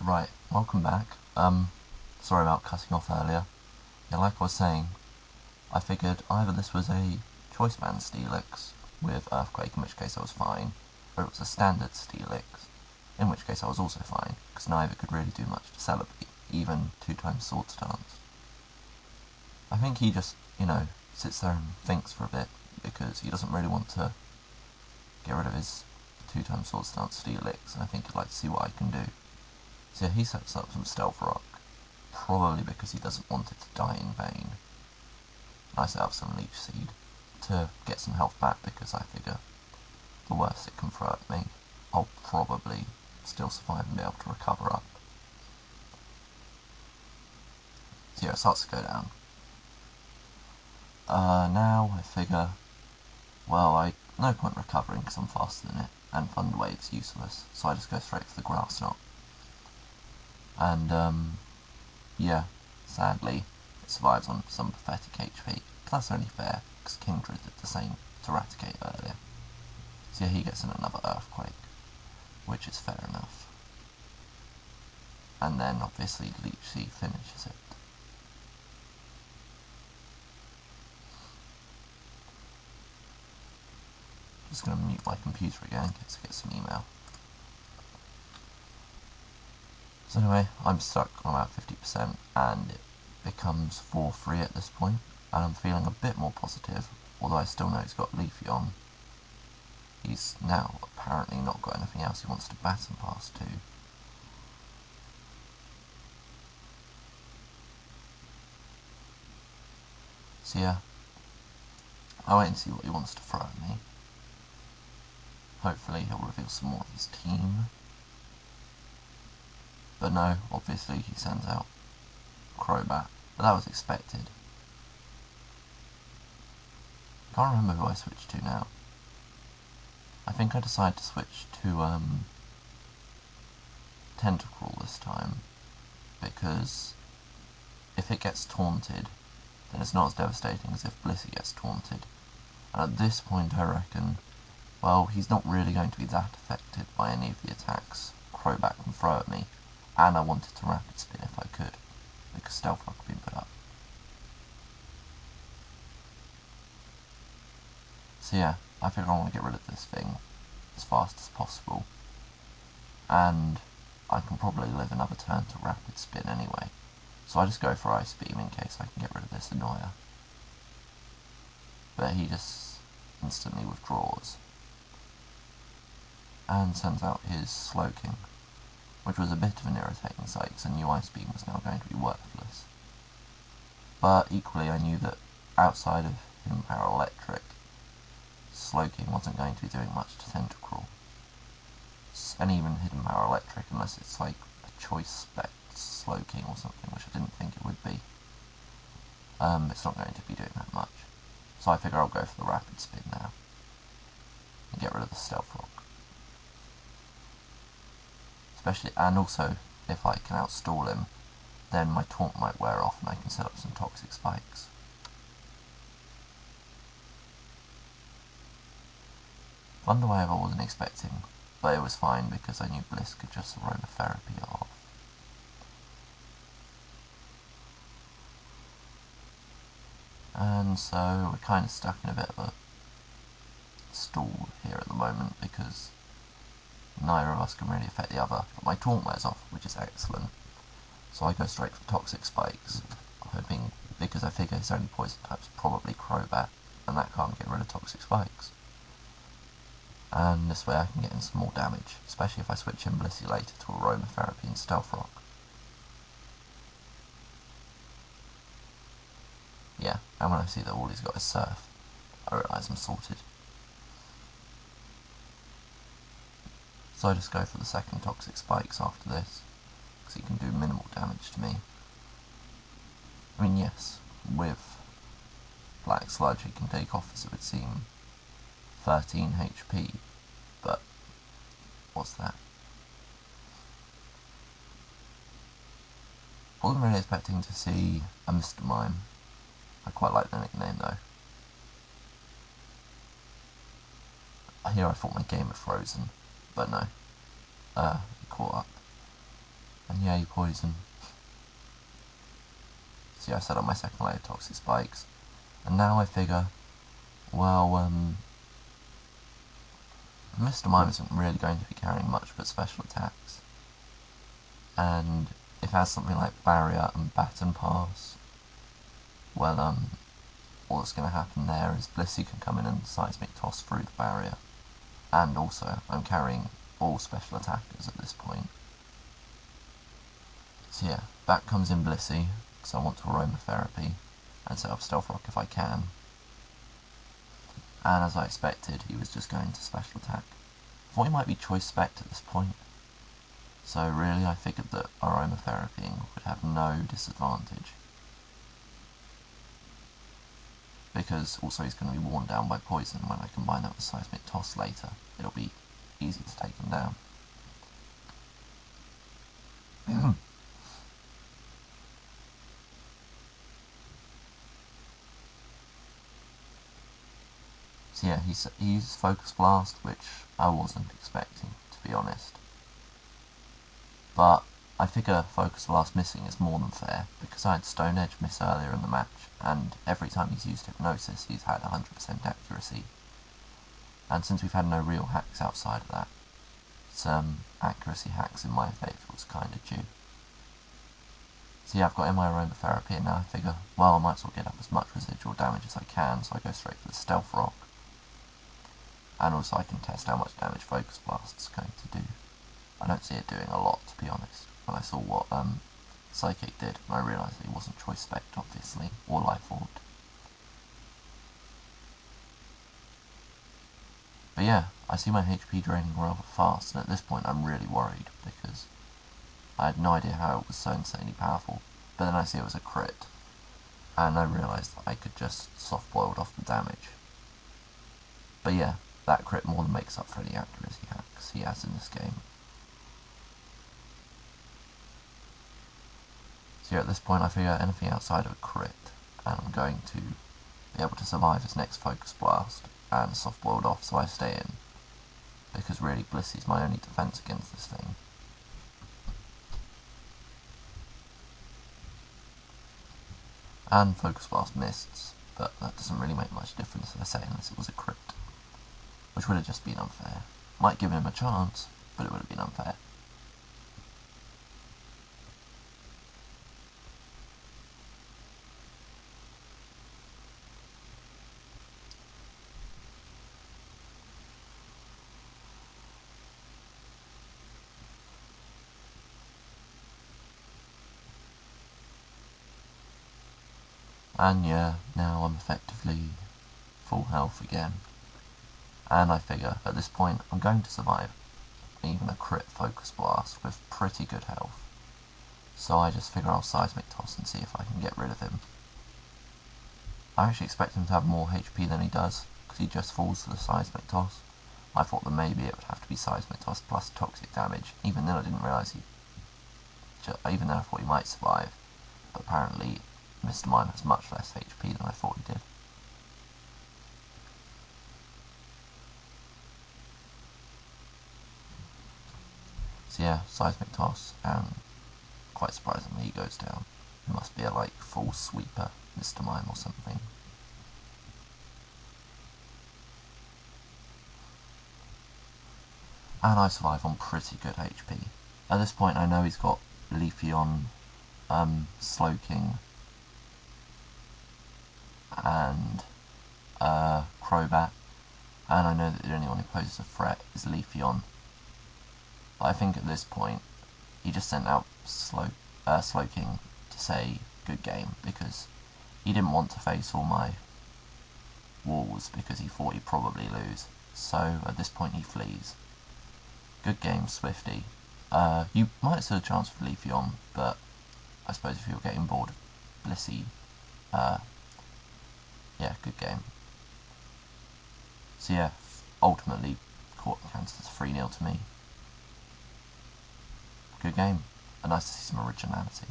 Right, welcome back. Sorry about cutting off earlier. Yeah, like I was saying, I figured either this was a Choice Band Steelix with Earthquake, in which case I was fine, or it was a standard Steelix, in which case I was also fine, because neither could really do much to celebrate, even 2x Sword Stance. I think he just, sits there and thinks for a bit, because he doesn't really want to get rid of his 2x Sword Stance Steelix, and I think he'd like to see what I can do. So yeah, he sets up some Stealth Rock, probably because he doesn't want it to die in vain. I set up some Leech Seed to get some health back, because I figure the worst it can throw at me, I'll probably still survive and be able to recover up. So yeah, it starts to go down. Now I figure, well, no point recovering because I'm faster than it, and Thunder Wave's useless, so I just go straight for the Grass Knot. And, yeah, sadly, it survives on some pathetic HP, but that's only fair, because Kingdra did the same to Raticate earlier. So yeah, he gets in another Earthquake, which is fair enough. And then, obviously, Leech Seed finishes it. Just going to mute my computer again in case I get some email. So anyway, I'm stuck on about 50%, and it becomes 4-3 at this point, and I'm feeling a bit more positive, although I still know he's got Leafeon. He's now apparently not got anything else he wants to baton pass to. So yeah, I'll wait and see what he wants to throw at me. Hopefully he'll reveal some more of his team. But no, obviously he sends out Crobat, but that was expected. I can't remember who I switched to now. I think I decided to switch to Tentacruel this time, because if it gets taunted, then it's not as devastating as if Blissey gets taunted. And at this point I reckon, well, he's not really going to be that affected by any of the attacks Crobat can throw at me, and I wanted to Rapid Spin if I could, because Stealth Rock had been put up. So yeah, I figure I want to get rid of this thing as fast as possible, and I can probably live another turn to Rapid Spin anyway, so I just go for Ice Beam in case I can get rid of this Annoyer. But he just instantly withdraws, and sends out his Slowking, which was a bit of an irritating sight because I knew Ice Beam was now going to be worthless. But equally I knew that outside of Hidden Power Electric, Slowking wasn't going to be doing much to Tentacruel. And even Hidden Power Electric, unless it's like a choice spec Slowking or something, which I didn't think it would be, it's not going to be doing that much. So I figure I'll go for the Rapid Spin now, and get rid of the Stealth Rock. Especially, and also, if I can outstall him, then my taunt might wear off and I can set up some Toxic Spikes. Thunder Wave I wasn't expecting, but it was fine because I knew Bliss could just Aromatherapy it off. And so we're kind of stuck in a bit of a stall here at the moment because neither of us can really affect the other, but my taunt wears off, which is excellent. So I go straight for Toxic Spikes, hoping, because I figure his only poison type's probably Crobat, and that can't get rid of Toxic Spikes. And this way I can get in some more damage, especially if I switch in Blissey later to Aromatherapy and Stealth Rock. Yeah, and when I see that all he's got is Surf, I realise I'm sorted. So I just go for the second Toxic Spikes after this, because he can do minimal damage to me. I mean, yes, with Black Sludge he can take off, as it would seem, 13 HP, but what's that? Wasn't really expecting to see a Mr. Mime. I quite like the nickname though. Here I thought my game had frozen, but no, it caught up. And yeah, he poisoned. See, I set up my second layer of toxic spikes. And now I figure, well, Mr. Mime isn't really going to be carrying much but special attacks. And if it has something like Barrier and Baton Pass, well, all that's going to happen there is Blissey can come in and Seismic Toss through the barrier. And also, I'm carrying all special attackers at this point. So yeah, back comes in Blissey, because I want to Aromatherapy, and set up Stealth Rock if I can. And as I expected, he was just going to special attack. I thought he might be Choice Spect at this point. So really, I figured that Aromatherapying would have no disadvantage. Because also he's going to be worn down by poison. When I combine that with Seismic Toss later, it'll be easy to take him down. So yeah, he used Focus Blast, which I wasn't expecting, to be honest. But I figure Focus Blast missing is more than fair, because I had Stone Edge miss earlier in the match, and every time he's used Hypnosis he's had 100% accuracy. And since we've had no real hacks outside of that, some accuracy hacks in my favour was kind of due. So yeah, I've got in my Aromatherapy, and now I figure, well, I might as well get up as much residual damage as I can, so I go straight for the Stealth Rock. And also I can test how much damage Focus Blast is going to do. I don't see it doing a lot, to be honest. When I saw what Psychic did, and I realised that he wasn't Choice Spect, obviously, or Life Orb. But yeah, I see my HP draining rather fast, and at this point I'm really worried, because I had no idea how it was so insanely powerful. But then I see it was a crit, and I realised that I could just soft-boiled off the damage. But yeah, that crit more than makes up for any accuracy hacks he has in this game. So yeah, at this point I figure anything outside of a crit, and I'm going to be able to survive his next Focus Blast, and soft-boiled off so I stay in. Because really, Blissey's my only defense against this thing. And Focus Blast missed, but that doesn't really make much difference, as I say, unless it was a crit. Which would have just been unfair. Might give him a chance, but it would have been unfair. And yeah, now I'm effectively full health again. And I figure, at this point, I'm going to survive even a crit Focus Blast with pretty good health. So I just figure I'll Seismic Toss and see if I can get rid of him. I actually expect him to have more HP than he does, because he just falls to the Seismic Toss. I thought that maybe it would have to be Seismic Toss plus toxic damage, even then I didn't realise even then I thought he might survive. But apparently Mr. Mime has much less HP than I thought he did. So yeah, Seismic Toss, and quite surprisingly he goes down. It must be a like full sweeper Mr. Mime or something. And I survive on pretty good HP. At this point I know he's got Leafeon, Slowking, and Crobat, and I know that the only one who poses a threat is Leafeon. But I think at this point he just sent out Slowking to say good game, because he didn't want to face all my walls because he thought he'd probably lose. So at this point he flees. Good game, Swifty. You might have stood a chance with Leafeon, but I suppose if you were getting bored of Blissey, yeah, good game. So yeah, ultimately, Court counts as 3-0 to me. Good game, and nice to see some originality.